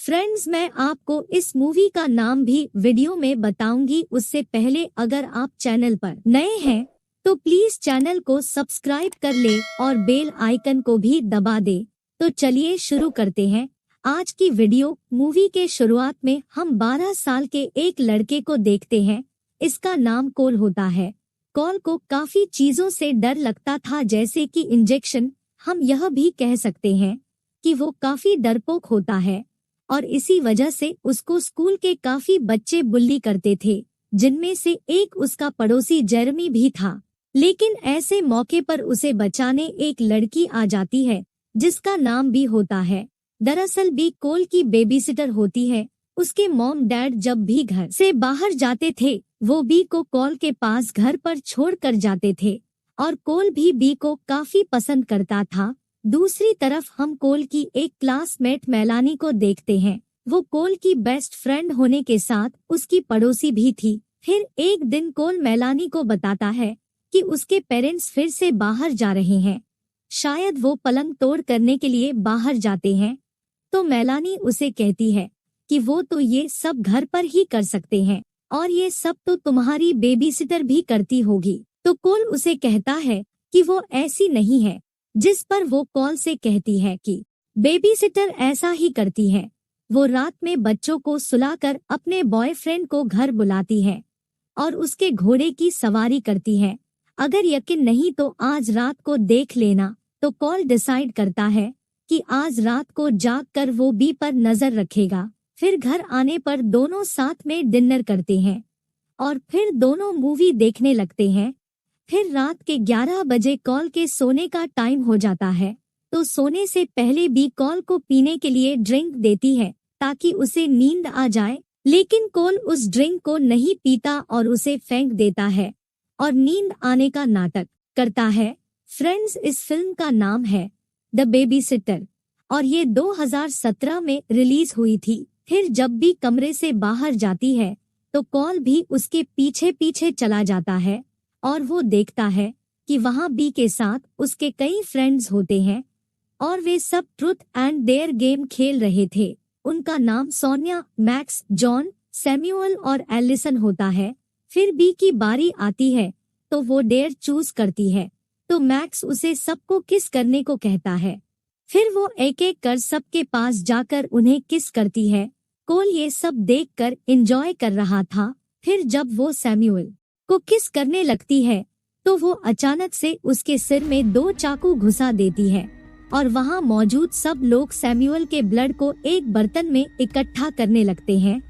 Friends, मैं आपको इस मूवी का नाम भी वीडियो में बताऊंगी। उससे पहले अगर आप चैनल पर नए हैं तो प्लीज चैनल को सब्सक्राइब कर ले और बेल आइकन को भी दबा दे। तो चलिए शुरू करते हैं आज की वीडियो। मूवी के शुरुआत में हम 12 साल के एक लड़के को देखते हैं। इसका नाम कोल होता है। कोल को काफी चीजों से डर लगता था, जैसे कि इंजेक्शन। हम यह भी कह सकते हैं कि वो काफी डरपोक होता है और इसी वजह से उसको स्कूल के काफी बच्चे बुल्ली करते थे, जिनमें से एक उसका पड़ोसी जेरेमी भी था। लेकिन ऐसे मौके पर उसे बचाने एक लड़की आ जाती है जिसका नाम बी होता है। दरअसल बी कोल की बेबीसिटर होती है। उसके मॉम डैड जब भी घर से बाहर जाते थे वो बी को कोल के पास घर पर छोड़ कर जाते थे और कोल भी बी को काफी पसंद करता था। दूसरी तरफ हम कोल की एक क्लासमेट मेलानी को देखते हैं। वो कोल की बेस्ट फ्रेंड होने के साथ उसकी पड़ोसी भी थी। फिर एक दिन कोल मेलानी को बताता है कि उसके पेरेंट्स फिर से बाहर जा रहे हैं। शायद वो पलंग तोड़ करने के लिए बाहर जाते हैं। तो मेलानी उसे कहती है कि वो तो ये सब घर पर ही कर सकते हैं और ये सब तो तुम्हारी बेबीसिटर भी करती होगी। तो कोल उसे कहता है कि वो ऐसी नहीं है, जिस पर वो कोल से कहती है कि बेबीसिटर ऐसा ही करती है। वो रात में बच्चों को सुलाकर अपने बॉयफ्रेंड को घर बुलाती है और उसके घोड़े की सवारी करती है। अगर यकीन नहीं तो आज रात को देख लेना। तो कोल डिसाइड करता है कि आज रात को जाग कर वो बी पर नजर रखेगा। फिर घर आने पर दोनों साथ में डिनर करते हैं और फिर दोनों मूवी देखने लगते हैं। फिर रात के 11 बजे कोल के सोने का टाइम हो जाता है। तो सोने से पहले बी कोल को पीने के लिए ड्रिंक देती है ताकि उसे नींद आ जाए। लेकिन कोल उस ड्रिंक को नहीं पीता और उसे फेंक देता है और नींद आने का नाटक करता है। फ्रेंड्स, इस फिल्म का नाम है द बेबीसिटर और ये 2017 में रिलीज हुई थी। फिर जब भी कमरे से बाहर जाती है तो कोल भी उसके पीछे पीछे चला जाता है और वो देखता है कि वहाँ बी के साथ उसके कई फ्रेंड्स होते हैं और वे सब ट्रूथ एंड डेयर गेम खेल रहे थे। उनका नाम सोनिया, मैक्स, जॉन, सैमुअल और एलिसन होता है। फिर बी की बारी आती है तो वो डेयर चूज करती है। तो मैक्स उसे सबको किस करने को कहता है। फिर वो एक एक कर सबके पास जाकर उन्हें किस करती है। कोल ये सब देखकर एंजॉय कर रहा था। फिर जब वो सैमुअल को किस करने लगती है तो वो अचानक से उसके सिर में 2 चाकू घुसा देती है और वहाँ मौजूद सब लोग सैमुअल के ब्लड को एक बर्तन में इकट्ठा करने लगते हैं।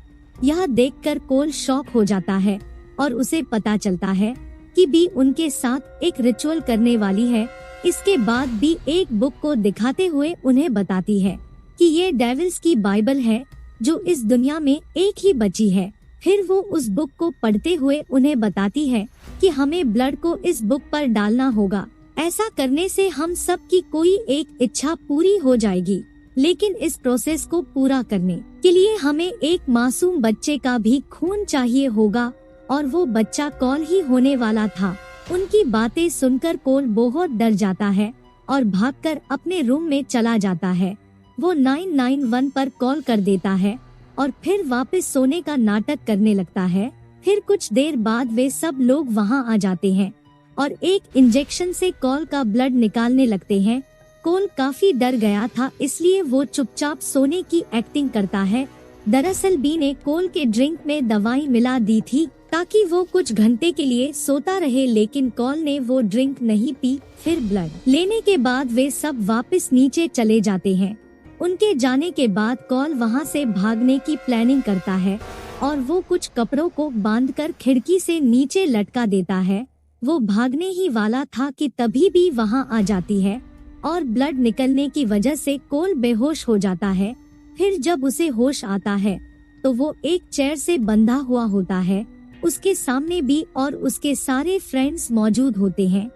यह देखकर कोल शॉक हो जाता है और उसे पता चलता है कि बी उनके साथ एक रिचुअल करने वाली है। इसके बाद बी एक बुक को दिखाते हुए उन्हें बताती है कि ये डेविल्स की बाइबल है जो इस दुनिया में एक ही बची है। फिर वो उस बुक को पढ़ते हुए उन्हें बताती है कि हमें ब्लड को इस बुक पर डालना होगा। ऐसा करने से हम सब की कोई एक इच्छा पूरी हो जाएगी। लेकिन इस प्रोसेस को पूरा करने के लिए हमें एक मासूम बच्चे का भी खून चाहिए होगा और वो बच्चा कोल ही होने वाला था। उनकी बातें सुनकर कोल बहुत डर जाता है और भागकर अपने रूम में चला जाता है। वो 991 पर कॉल कर देता है और फिर वापस सोने का नाटक करने लगता है। फिर कुछ देर बाद वे सब लोग वहां आ जाते हैं और एक इंजेक्शन से कोल का ब्लड निकालने लगते हैं। कोल काफी डर गया था, इसलिए वो चुपचाप सोने की एक्टिंग करता है। दरअसल बी ने कोल के ड्रिंक में दवाई मिला दी थी ताकि वो कुछ घंटे के लिए सोता रहे, लेकिन कोल ने वो ड्रिंक नहीं पी। फिर ब्लड लेने के बाद वे सब वापस नीचे चले जाते हैं। उनके जाने के बाद कोल वहाँ से भागने की प्लानिंग करता है और वो कुछ कपड़ों को बांधकर खिड़की से नीचे लटका देता है। वो भागने ही वाला था कि तभी भी वहाँ आ जाती है और ब्लड निकलने की वजह से कोल बेहोश हो जाता है। फिर जब उसे होश आता है तो वो एक चेयर से बंधा हुआ होता है। उसके सामने भी और उसके सारे फ्रेंड्स मौजूद होते हैं।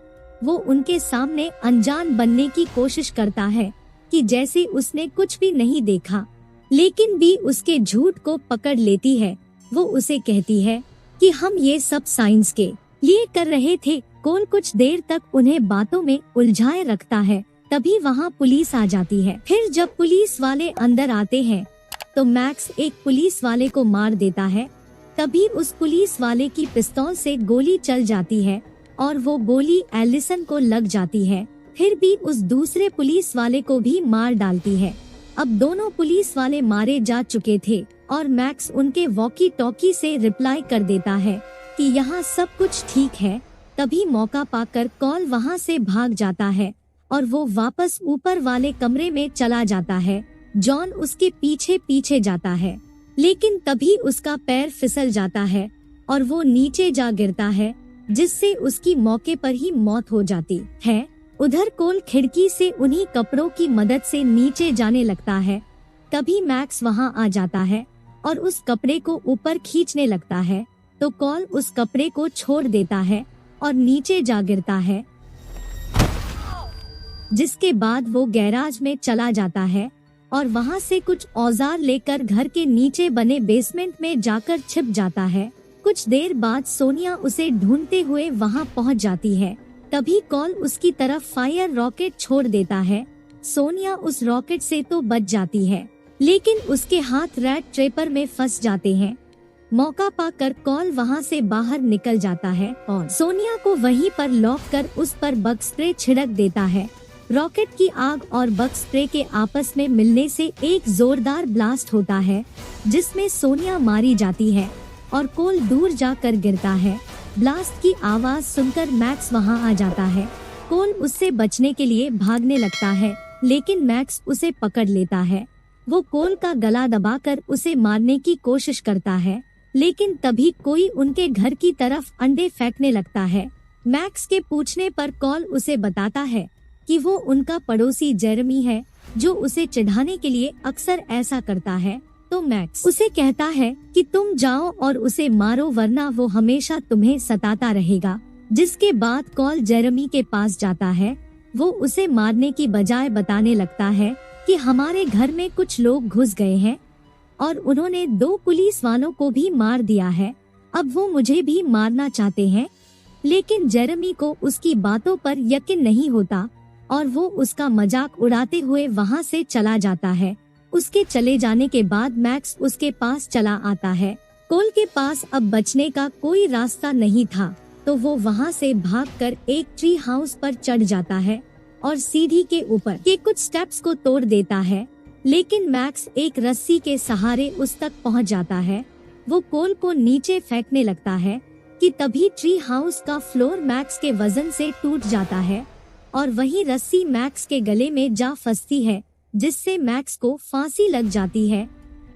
वो उनके सामने अनजान बनने की कोशिश करता है कि जैसे उसने कुछ भी नहीं देखा, लेकिन बी उसके झूठ को पकड़ लेती है। वो उसे कहती है कि हम ये सब साइंस के लिए कर रहे थे। कोल कुछ देर तक उन्हें बातों में उलझाए रखता है। तभी वहाँ पुलिस आ जाती है। फिर जब पुलिस वाले अंदर आते हैं तो मैक्स एक पुलिस वाले को मार देता है। तभी उस पुलिस वाले की पिस्तौल से गोली चल जाती है और वो गोली एलिसन को लग जाती है, फिर भी उस दूसरे पुलिस वाले को भी मार डालती है। अब दोनों पुलिस वाले मारे जा चुके थे और मैक्स उनके वॉकी टॉकी से रिप्लाई कर देता है कि यहाँ सब कुछ ठीक है। तभी मौका पाकर कॉल वहाँ से भाग जाता है और वो वापस ऊपर वाले कमरे में चला जाता है। जॉन उसके पीछे पीछे जाता है, लेकिन तभी उसका पैर फिसल जाता है और वो नीचे जा गिरता है, जिससे उसकी मौके पर ही मौत हो जाती है। उधर कोल खिड़की से उन्हीं कपड़ों की मदद से नीचे जाने लगता है। तभी मैक्स वहां आ जाता है और उस कपड़े को ऊपर खींचने लगता है, तो कॉल उस कपड़े को छोड़ देता है और नीचे जा गिरता है। जिसके बाद वो गैराज में चला जाता है और वहां से कुछ औजार लेकर घर के नीचे बने बेसमेंट में जाकर छिप जाता है। कुछ देर बाद सोनिया उसे ढूंढते हुए वहां पहुंच जाती है। तभी कॉल उसकी तरफ फायर रॉकेट छोड़ देता है। सोनिया उस रॉकेट से तो बच जाती है, लेकिन उसके हाथ रैट ट्रैपर में फंस जाते हैं। मौका पाकर कॉल वहां से बाहर निकल जाता है और सोनिया को वहीं पर लॉक कर उस पर बग स्प्रे छिड़क देता है। रॉकेट की आग और बग स्प्रे के आपस में मिलने से एक जोरदार ब्लास्ट होता है, जिसमें सोनिया मारी जाती है और कोल दूर जाकर गिरता है। ब्लास्ट की आवाज सुनकर मैक्स वहां आ जाता है। कोल उससे बचने के लिए भागने लगता है, लेकिन मैक्स उसे पकड़ लेता है। वो कोल का गला दबाकर उसे मारने की कोशिश करता है, लेकिन तभी कोई उनके घर की तरफ अंडे फेंकने लगता है। मैक्स के पूछने पर कॉल उसे बताता है कि वो उनका पड़ोसी जेरेमी है, जो उसे चिढ़ाने के लिए अक्सर ऐसा करता है। तो मैक्स उसे कहता है कि तुम जाओ और उसे मारो, वरना वो हमेशा तुम्हें सताता रहेगा। जिसके बाद कॉल जेरेमी के पास जाता है। वो उसे मारने की बजाय बताने लगता है कि हमारे घर में कुछ लोग घुस गए हैं और उन्होंने 2 पुलिस वालों को भी मार दिया है। अब वो मुझे भी मारना चाहते हैं। लेकिन जेरेमी को उसकी बातों पर यकीन नहीं होता और वो उसका मजाक उड़ाते हुए वहाँ से चला जाता है। उसके चले जाने के बाद मैक्स उसके पास चला आता है। कोल के पास अब बचने का कोई रास्ता नहीं था, तो वो वहाँ से भागकर एक ट्री हाउस पर चढ़ जाता है और सीढ़ी के ऊपर के कुछ स्टेप्स को तोड़ देता है। लेकिन मैक्स एक रस्सी के सहारे उस तक पहुँच जाता है। वो कोल को नीचे फेंकने लगता है कि तभी ट्री हाउस का फ्लोर मैक्स के वजन से टूट जाता है और वही रस्सी मैक्स के गले में जा फंसती है, जिससे मैक्स को फांसी लग जाती है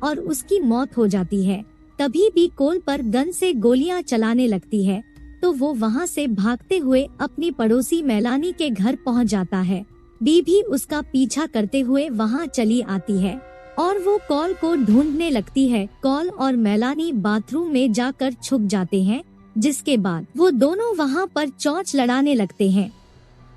और उसकी मौत हो जाती है। तभी भी कोल पर गन से गोलियां चलाने लगती है, तो वो वहां से भागते हुए अपनी पड़ोसी मेलानी के घर पहुंच जाता है। बी भी उसका पीछा करते हुए वहां चली आती है और वो कॉल को ढूंढने लगती है। कॉल और मेलानी बाथरूम में जाकर छुप जाते हैं, जिसके बाद वो दोनों वहां पर चौंच लड़ाने लगते हैं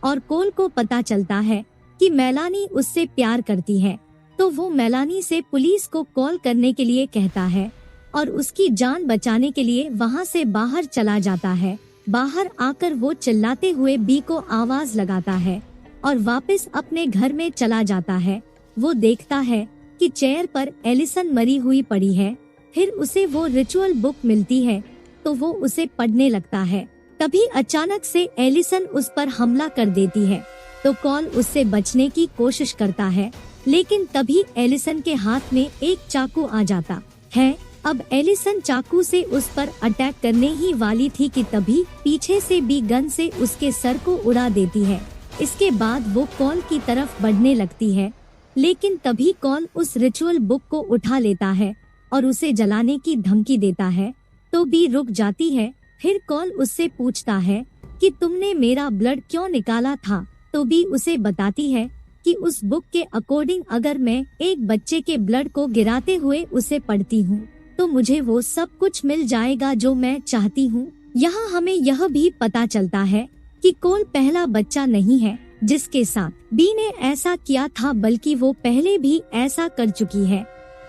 और कोल को पता चलता है कि मेलानी उससे प्यार करती है। तो वो मेलानी से पुलिस को कॉल करने के लिए कहता है और उसकी जान बचाने के लिए वहां से बाहर चला जाता है। बाहर आकर वो चिल्लाते हुए बी को आवाज लगाता है और वापस अपने घर में चला जाता है। वो देखता है कि चेयर पर एलिसन मरी हुई पड़ी है। फिर उसे वो रिचुअल बुक मिलती है, तो वो उसे पढ़ने लगता है। तभी अचानक से एलिसन उस पर हमला कर देती है, तो कॉल उससे बचने की कोशिश करता है, लेकिन तभी एलिसन के हाथ में एक चाकू आ जाता है। अब एलिसन चाकू से उस पर अटैक करने ही वाली थी कि तभी पीछे से बी गन से उसके सर को उड़ा देती है। इसके बाद वो कॉल की तरफ बढ़ने लगती है, लेकिन तभी कॉल उस रिचुअल बुक को उठा लेता है और उसे जलाने की धमकी देता है, तो बी रुक जाती है। फिर कॉल उससे पूछता है कि तुमने मेरा ब्लड क्यों निकाला था, तो बी उसे बताती है कि उस बुक के अकॉर्डिंग अगर मैं एक बच्चे के ब्लड को गिराते हुए उसे पढ़ती हूँ, तो मुझे वो सब कुछ मिल जाएगा जो मैं चाहती हूँ। यहाँ हमें यह भी पता चलता है कि कोल पहला बच्चा नहीं है जिसके साथ बी ने ऐसा किया था, बल्कि वो पहले भी ऐसा कर चुकी है।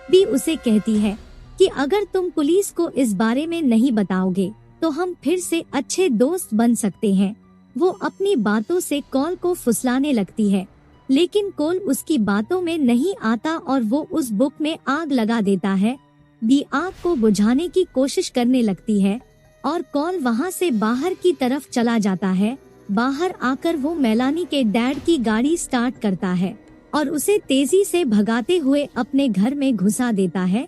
बी उसे कहती है कि अगर तुम पुलिस को इस बारे में नहीं बताओगे तो हम फिर से अच्छे दोस्त बन सकते हैं। वो अपनी बातों से कॉल को फुसलाने लगती है लेकिन कोल उसकी बातों में नहीं आता और वो उस बुक में आग लगा देता है। बी आग को बुझाने की कोशिश करने लगती है और कोल वहाँ से बाहर की तरफ चला जाता है। बाहर आकर वो मेलानी के डैड की गाड़ी स्टार्ट करता है और उसे तेजी से भगाते हुए अपने घर में घुसा देता है,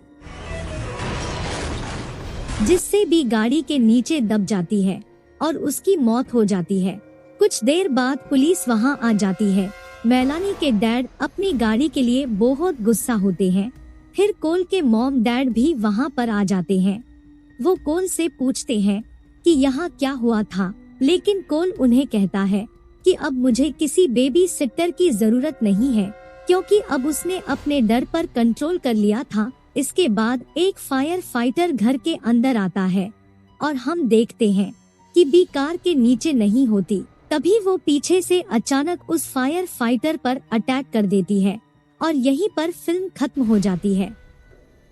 जिससे भी गाड़ी के नीचे दब जाती है और उसकी मौत हो जाती है। कुछ देर बाद पुलिस वहां आ जाती है। मेलानी के डैड अपनी गाड़ी के लिए बहुत गुस्सा होते हैं। फिर कोल के मॉम डैड भी वहां पर आ जाते हैं। वो कोल से पूछते हैं कि यहाँ क्या हुआ था, लेकिन कोल उन्हें कहता है कि अब मुझे किसी बेबी सिटर की जरूरत नहीं है, क्योंकि अब उसने अपने डर पर कंट्रोल कर लिया था। इसके बाद एक फायर फाइटर घर के अंदर आता है और हम देखते हैं कि बी कार के नीचे नहीं होती। तभी वो पीछे से अचानक उस फायर फाइटर पर अटैक कर देती है और यहीं पर फिल्म खत्म हो जाती है।